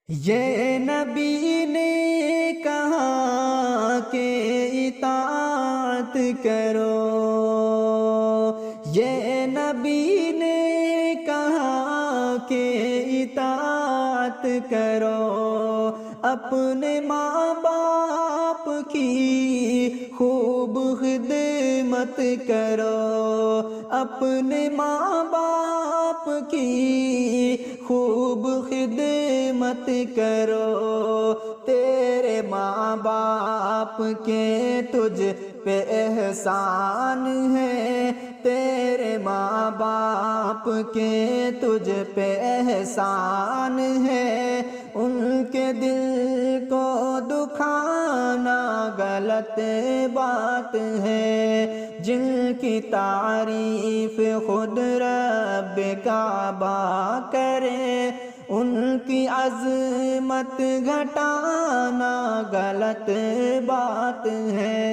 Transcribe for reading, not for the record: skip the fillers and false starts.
یہ نبی نے کہا کہ اطاعت کرو، یہ نبی نے کہا کہ اطاعت کرو، اپنے ماں باپ کی خوب خدمت کرو، اپنے ماں باپ کی خوب خدمت کرو، تیرے ماں باپ کے تجھ پہ احسان ہے، تیرے ماں باپ کے تجھ پہ احسان ہے، ان کے دل کو دکھانا غلط بات ہے، جن کی تعریف خود رب کعبہ کرے، ان کی عظمت گھٹانا غلط بات ہے۔